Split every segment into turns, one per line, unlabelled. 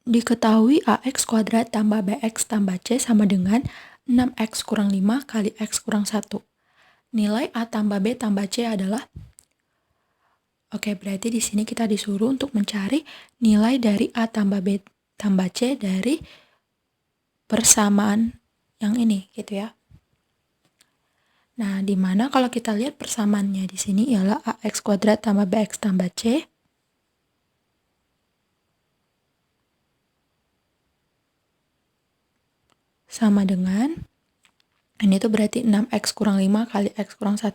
Diketahui AX kuadrat tambah BX tambah C sama dengan 6X kurang 5 kali X kurang 1. Nilai A tambah B tambah C adalah... Oke, berarti di sini kita disuruh untuk mencari nilai dari A tambah B tambah C dari persamaan yang ini, gitu ya. Nah, dimana kalau kita lihat persamaannya di sini ialah AX kuadrat tambah BX tambah C sama dengan, ini tuh berarti 6X kurang 5 kali X kurang 1.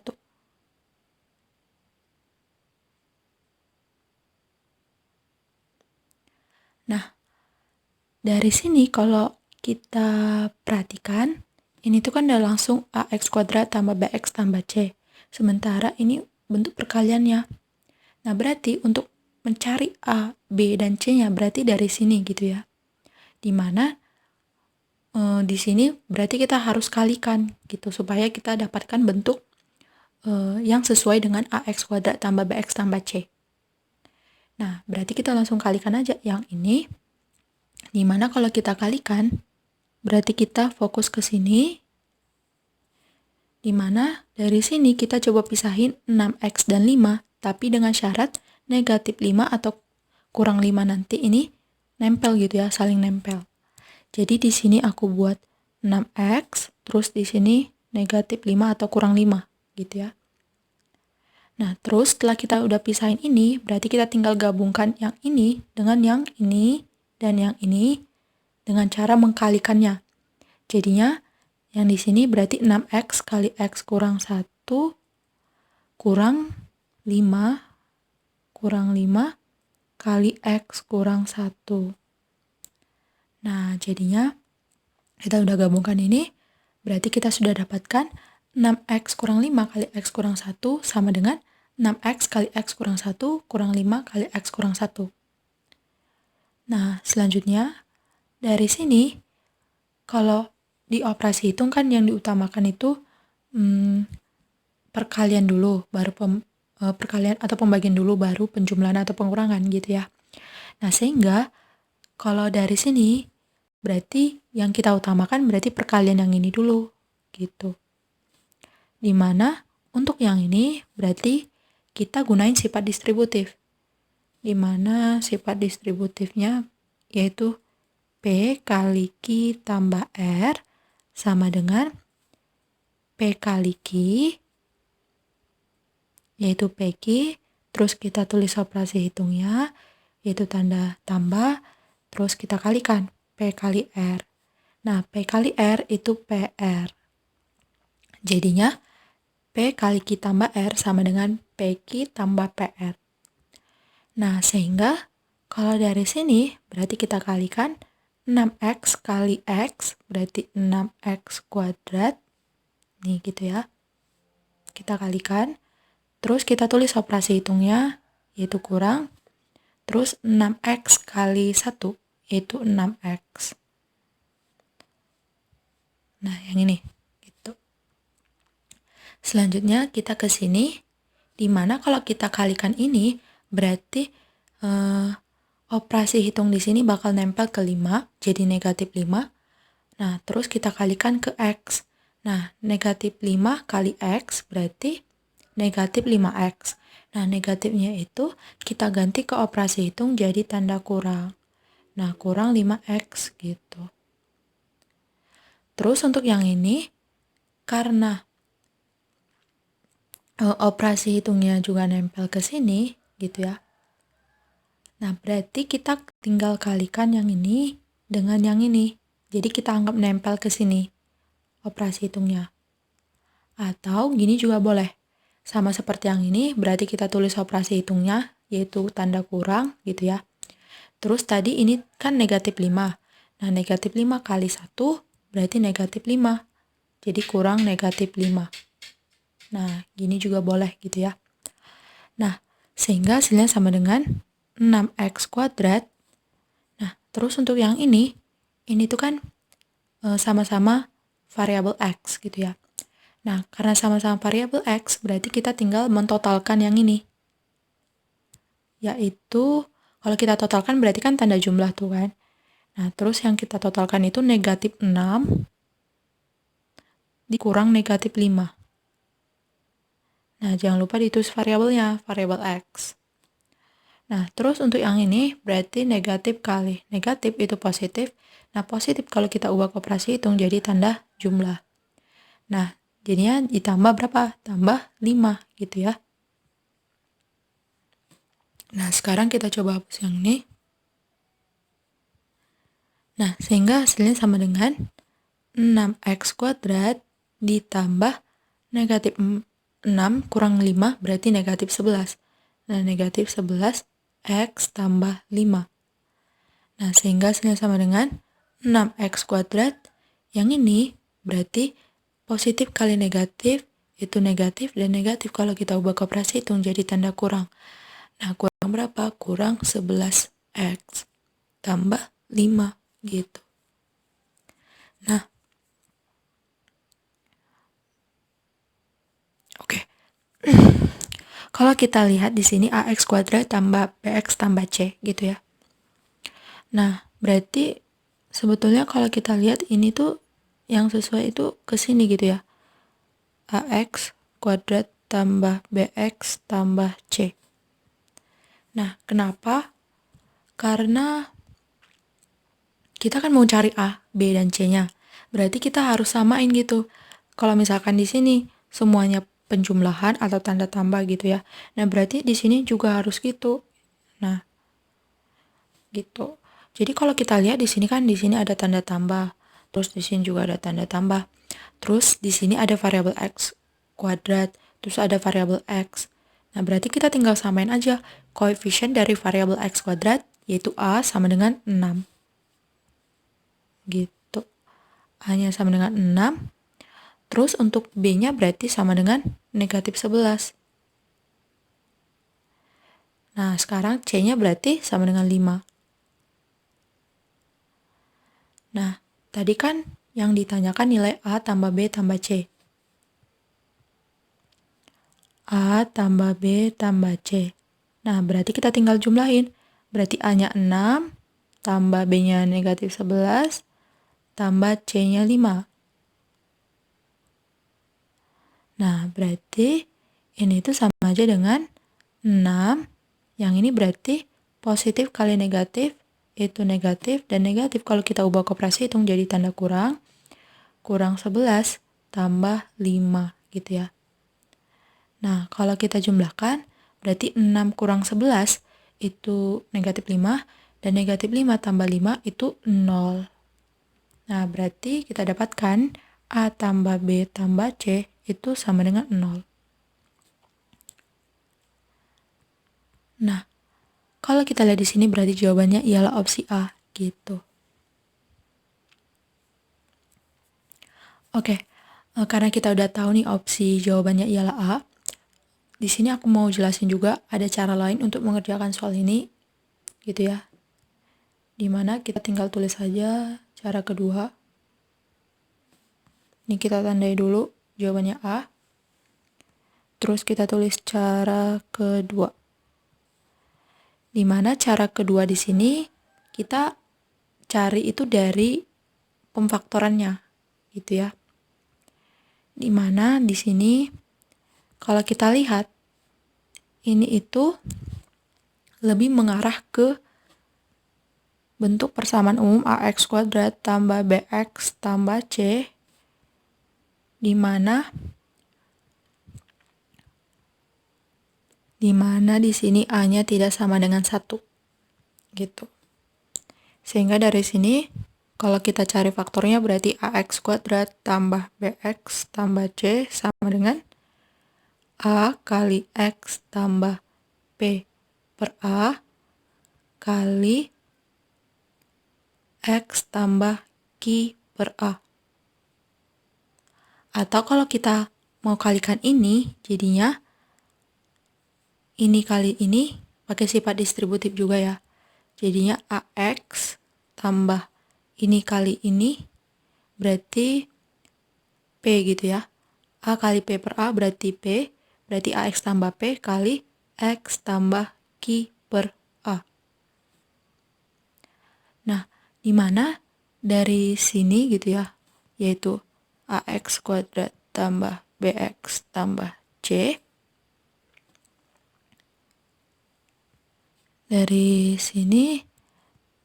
Nah, dari sini kalau kita perhatikan, ini tuh kan udah langsung AX kuadrat tambah BX tambah C. Sementara ini bentuk perkaliannya. Nah, berarti untuk mencari A, B, dan C-nya berarti dari sini gitu ya. Dimana di sini berarti kita harus kalikan gitu supaya kita dapatkan bentuk yang sesuai dengan AX kuadrat tambah BX tambah C. Nah, berarti kita langsung kalikan aja yang ini. Dimana kalau kita kalikan, berarti kita fokus ke sini. Dimana dari sini kita coba pisahin 6X dan 5, tapi dengan syarat negatif 5 atau kurang 5 nanti ini nempel gitu ya, saling nempel. Jadi di sini aku buat 6X, terus di sini negatif 5 atau kurang 5 gitu ya. Nah, terus setelah kita udah pisahin ini, berarti kita tinggal gabungkan yang ini dengan yang ini dan yang ini dengan cara mengkalikannya. Jadinya yang di sini berarti 6X kali X kurang 1 kurang 5 kali X kurang 1. Nah, jadinya kita udah gabungkan ini, berarti kita sudah dapatkan 6X kurang 5 kali X kurang 1 sama dengan 6X kali X kurang 1 kurang 5 kali X kurang 1. Nah, selanjutnya dari sini, kalau di operasi hitung kan yang diutamakan itu perkalian dulu, baru perkalian atau pembagian dulu, baru penjumlahan atau pengurangan gitu ya. Nah, sehingga kalau dari sini, berarti yang kita utamakan berarti perkalian yang ini dulu, gitu. Dimana untuk yang ini berarti kita gunain sifat distributif. Dimana sifat distributifnya yaitu P kali Q tambah R sama dengan P kali Q, yaitu PQ, terus kita tulis operasi hitungnya, yaitu tanda tambah, terus kita kalikan P kali R. Nah, P kali R itu PR. Jadinya, P kali Q tambah R sama dengan PQ tambah PR. Nah, sehingga kalau dari sini, berarti kita kalikan 6X kali X, berarti 6X kuadrat. Nih, gitu ya. Kita kalikan. Terus kita tulis operasi hitungnya, yaitu kurang. Terus 6X kali 1, yaitu 6X. Nah, yang ini. Gitu. Selanjutnya kita ke sini, dimana kalau kita kalikan ini, berarti operasi hitung di sini bakal nempel ke 5, jadi negatif 5. Nah, terus kita kalikan ke X. Nah, negatif 5 kali X berarti negatif 5X. Nah, negatifnya itu kita ganti ke operasi hitung jadi tanda kurang. Nah, kurang 5X gitu. Terus untuk yang ini, karena operasi hitungnya juga nempel ke sini gitu ya. Nah, berarti kita tinggal kalikan yang ini dengan yang ini. Jadi kita anggap nempel ke sini operasi hitungnya. Atau gini juga boleh. Sama seperti yang ini, berarti kita tulis operasi hitungnya, yaitu tanda kurang gitu ya. Terus tadi ini kan negatif 5. Nah, negatif 5 kali 1 berarti negatif 5. Jadi kurang negatif 5. Nah, gini juga boleh gitu ya. Nah, sehingga hasilnya sama dengan 6X kuadrat. Nah, terus untuk yang ini tuh kan sama-sama variabel X gitu ya. Nah, karena sama-sama variabel X, berarti kita tinggal mentotalkan yang ini. Yaitu, kalau kita totalkan berarti kan tanda jumlah tuh kan. Nah, terus yang kita totalkan itu negatif 6 dikurang negatif 5. Nah, jangan lupa ditulis variabelnya, variabel X. Nah, terus untuk yang ini berarti negatif kali negatif itu positif. Nah, positif kalau kita ubah ke operasi hitung jadi tanda jumlah. Nah, jadinya ditambah berapa? Tambah 5 gitu ya. Nah, sekarang kita coba hapus yang ini. Nah, sehingga hasilnya sama dengan 6x kuadrat ditambah negatif 6 kurang 5 berarti negatif 11. Nah, negatif 11 x tambah 5. Nah, sehingga hasilnya sama dengan 6x kuadrat. Yang ini berarti positif kali negatif itu negatif, dan negatif kalau kita ubah ke operasi hitung jadi tanda kurang. Nah, kurang berapa? Kurang 11x tambah 5 gitu. Nah, oke. Kalau kita lihat di sini ax kuadrat tambah bx tambah c gitu ya. Nah, berarti sebetulnya kalau kita lihat ini tuh yang sesuai itu ke sini gitu ya. Ax kuadrat tambah bx tambah c. Nah, kenapa? Karena kita kan mau cari A, B, dan C-nya. Berarti kita harus samain gitu. Kalau misalkan di sini semuanya penjumlahan atau tanda tambah gitu ya. Nah, berarti di sini juga harus gitu. Nah, gitu. Jadi kalau kita lihat di sini kan di sini ada tanda tambah. Terus di sini juga ada tanda tambah. Terus di sini ada variabel x kuadrat, terus ada variabel x. Nah, berarti kita tinggal samain aja koefisien dari variabel x kuadrat yaitu A sama dengan 6. Gitu. A-nya sama dengan 6. Terus untuk B-nya berarti sama dengan negatif 11. Nah, sekarang C-nya berarti sama dengan 5. Nah, tadi kan yang ditanyakan nilai A tambah B tambah C. A tambah B tambah C. Nah, berarti kita tinggal jumlahin. Berarti A-nya 6, tambah B-nya negatif 11, tambah C-nya 5. Nah, berarti ini tuh sama aja dengan 6. Yang ini berarti positif kali negatif itu negatif, dan negatif kalau kita ubah ke operasi hitung jadi tanda kurang. Kurang 11 tambah 5 gitu ya. Nah, kalau kita jumlahkan berarti 6 kurang 11 itu negatif 5, dan negatif 5 tambah 5 itu 0. Nah, berarti kita dapatkan A tambah B tambah C itu sama dengan 0. Nah, kalau kita lihat di sini berarti jawabannya ialah opsi A gitu. Oke, karena kita udah tahu nih opsi jawabannya ialah A. Di sini aku mau jelasin juga ada cara lain untuk mengerjakan soal ini gitu ya. Dimana kita tinggal tulis saja cara kedua. Ini kita tandai dulu jawabannya A. Terus kita tulis cara kedua. Dimana cara kedua di sini kita cari itu dari pemfaktorannya gitu ya. Dimana di sini kalau kita lihat ini itu lebih mengarah ke bentuk persamaan umum ax kuadrat tambah bx tambah c, dimana di sini a-nya tidak sama dengan 1 gitu. Sehingga dari sini kalau kita cari faktornya berarti ax kuadrat tambah bx tambah c sama dengan a kali x tambah p per a kali x tambah q per a. Atau kalau kita mau kalikan ini, jadinya ini kali ini pakai sifat distributif juga ya. Jadinya AX tambah ini kali ini berarti P gitu ya. A kali P per A berarti P, berarti AX tambah P kali X tambah Q per A. Nah, Dimana dari sini gitu ya, yaitu AX kuadrat tambah BX tambah C. Dari sini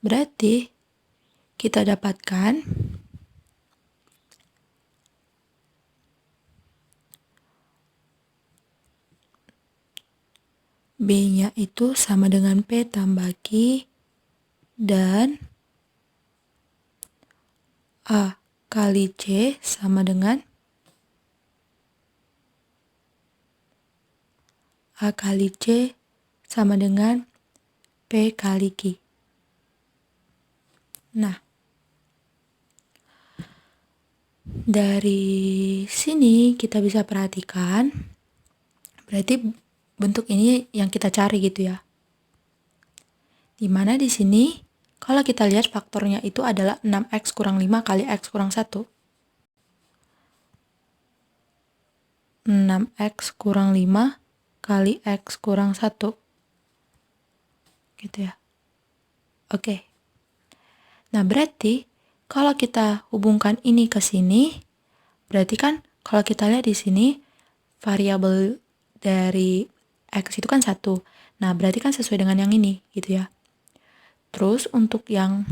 berarti kita dapatkan B-nya itu sama dengan P tambah Q dan A kali C sama dengan A kali C sama dengan P kali Q. Nah, dari sini kita bisa perhatikan, berarti bentuk ini yang kita cari gitu ya. Dimana di sini, kalau kita lihat faktornya itu adalah 6x kurang 5 kali x kurang 1. 6x kurang 5 kali x kurang 1. Gitu ya. Oke. Nah, berarti kalau kita hubungkan ini ke sini, berarti kan kalau kita lihat di sini variabel dari x itu kan 1. Nah, berarti kan sesuai dengan yang ini, gitu ya. Terus untuk yang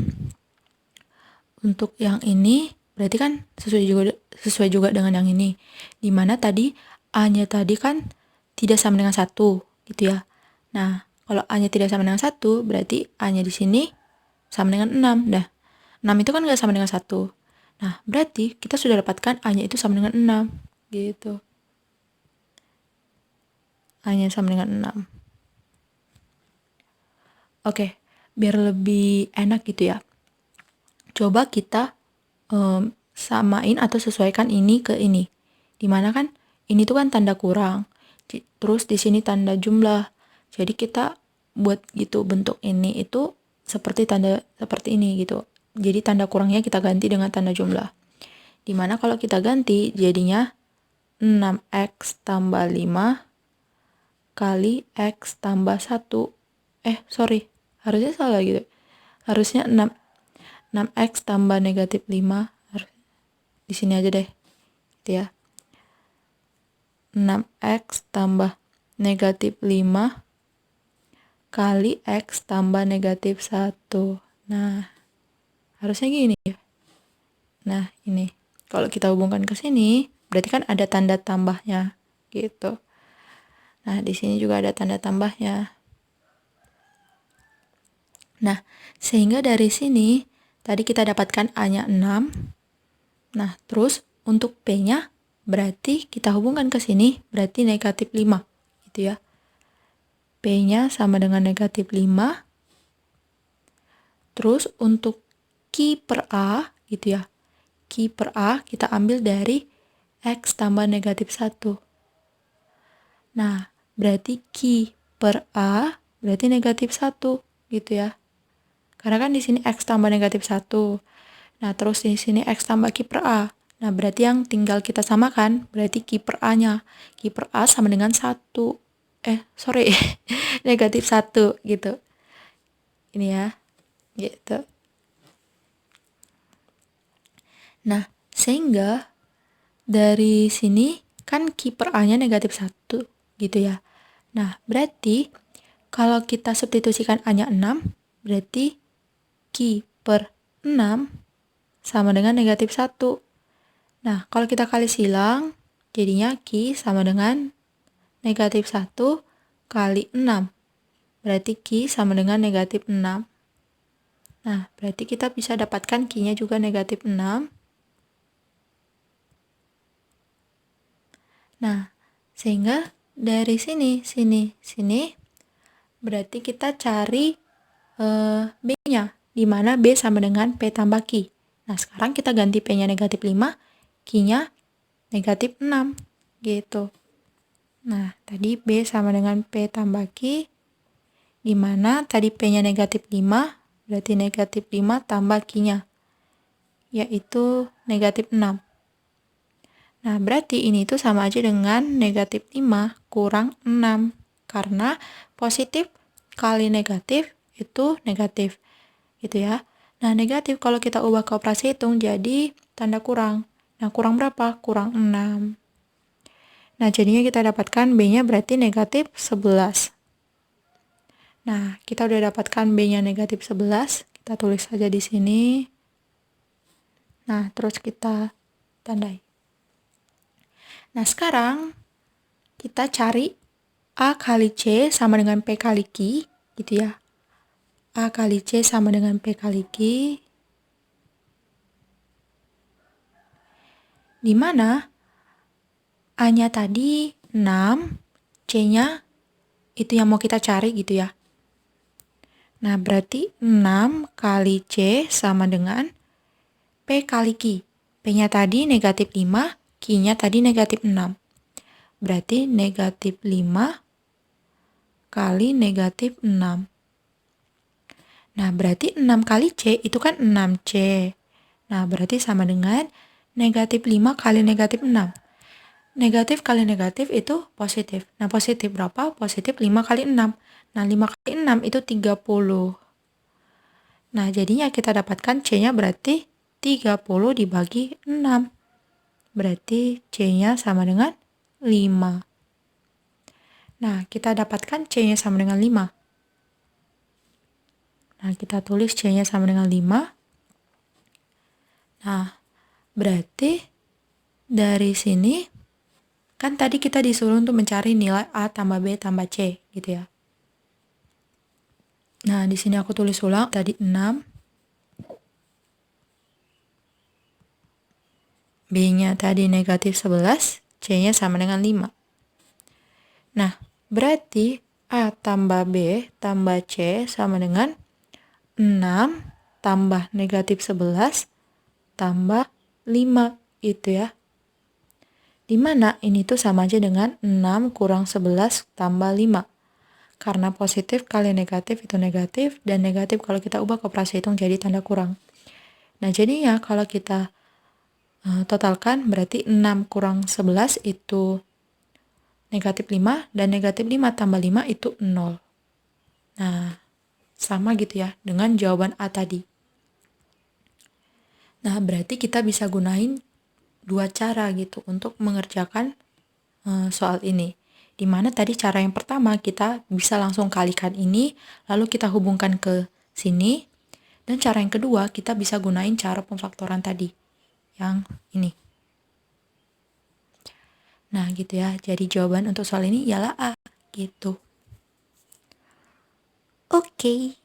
ini berarti kan sesuai juga dengan yang ini. Dimana tadi A-nya tadi kan tidak sama dengan 1, gitu ya. Nah, kalau A-nya tidak sama dengan 1, berarti A-nya di sini sama dengan 6. Nah, 6 itu kan nggak sama dengan 1. Nah, berarti kita sudah dapatkan A-nya itu sama dengan 6. Gitu. A-nya sama dengan 6. Oke, biar lebih enak gitu ya. Coba kita samain atau sesuaikan ini ke ini. Dimana kan ini tuh kan tanda kurang. Terus di sini tanda jumlah. Jadi kita buat gitu bentuk ini itu seperti ini gitu. Jadi tanda kurangnya kita ganti dengan tanda jumlah. Dimana kalau kita ganti jadinya 6x tambah 5 kali x tambah 1. Harusnya salah gitu. Harusnya 6x tambah negatif 5. Di sini aja deh. Gitu ya. 6x tambah negatif 5 kali x tambah negatif 1. Nah, harusnya gini ya. Nah, ini. Kalau kita hubungkan ke sini, berarti kan ada tanda tambahnya. Gitu. Nah, di sini juga ada tanda tambahnya. Nah, sehingga dari sini, tadi kita dapatkan A-nya 6. Nah, terus untuk P-nya, berarti kita hubungkan ke sini, berarti negatif 5. Gitu ya. P-nya sama dengan negatif 5. Terus untuk Q per A, gitu ya. Q per A kita ambil dari X tambah negatif 1. Nah, berarti Q per A berarti negatif 1, gitu ya. Karena kan di sini X tambah negatif 1. Nah, terus di sini X tambah Q per A. Nah, berarti yang tinggal kita samakan, berarti Q per A-nya. Q per A sama dengan 1. Negatif 1, gitu. Ini ya, gitu. Nah, sehingga dari sini kan Q per A-nya negatif 1, gitu ya. Nah, berarti kalau kita substitusikan A-nya 6, berarti Q per 6 sama dengan negatif 1. Nah, kalau kita kali silang, jadinya Q sama dengan negatif 1 kali 6. Berarti Q sama dengan negatif 6. Nah, berarti kita bisa dapatkan Q-nya juga negatif 6. Nah, sehingga dari sini, berarti kita cari B-nya, di mana B sama dengan P tambah Q. Nah, sekarang kita ganti P-nya negatif 5, Q-nya negatif 6, gitu. Nah, tadi B sama dengan P tambah Q, di mana tadi P-nya negatif 5, berarti negatif 5 tambah Q-nya, yaitu negatif 6. Nah, berarti ini tuh sama aja dengan negatif 5 kurang 6. Karena positif kali negatif itu negatif. Gitu ya. Nah, negatif kalau kita ubah ke operasi hitung jadi tanda kurang. Nah, kurang berapa? Kurang 6. Nah, jadinya kita dapatkan B-nya berarti negatif 11. Nah, kita udah dapatkan B-nya negatif 11. Kita tulis saja di sini. Nah, terus kita tandai. Nah, sekarang kita cari A kali C sama dengan P kali Q, gitu ya. A kali C sama dengan P kali Q, di mana A-nya tadi 6, C-nya itu yang mau kita cari gitu ya. Nah, berarti 6 kali C sama dengan P kali Q. P-nya tadi negatif 5, Q-nya tadi negatif 6. Berarti negatif 5 kali negatif 6. Nah, berarti 6 kali C itu kan 6C. Nah, berarti sama dengan negatif 5 kali negatif 6. Negatif kali negatif itu positif. Nah, positif berapa? Positif 5 kali 6. Nah, 5 kali 6 itu 30. Nah, jadinya kita dapatkan C-nya berarti 30 dibagi 6. Berarti C-nya sama dengan 5. Nah, kita dapatkan C-nya sama dengan 5. Nah, kita tulis C-nya sama dengan 5. Nah, berarti dari sini kan tadi kita disuruh untuk mencari nilai A tambah B tambah C gitu ya. Nah, di sini aku tulis ulang tadi 6. B-nya tadi negatif 11, C-nya sama dengan 5. Nah, berarti A tambah B tambah C sama dengan 6 tambah negatif 11 tambah 5 itu ya. Dimana ini tuh sama aja dengan 6 kurang 11 tambah 5. Karena positif kali negatif itu negatif, dan negatif kalau kita ubah ke operasi hitung jadi tanda kurang. Nah, jadinya kalau kita totalkan berarti 6 kurang 11 itu negatif 5, dan negatif 5 tambah 5 itu 0. Nah, sama gitu ya dengan jawaban A tadi. Nah, berarti kita bisa gunain dua cara gitu untuk mengerjakan soal ini. Dimana tadi cara yang pertama kita bisa langsung kalikan ini, lalu kita hubungkan ke sini. Dan cara yang kedua kita bisa gunain cara pemfaktoran tadi, yang ini. Nah gitu ya, jadi jawaban untuk soal ini ialah A gitu. Oke.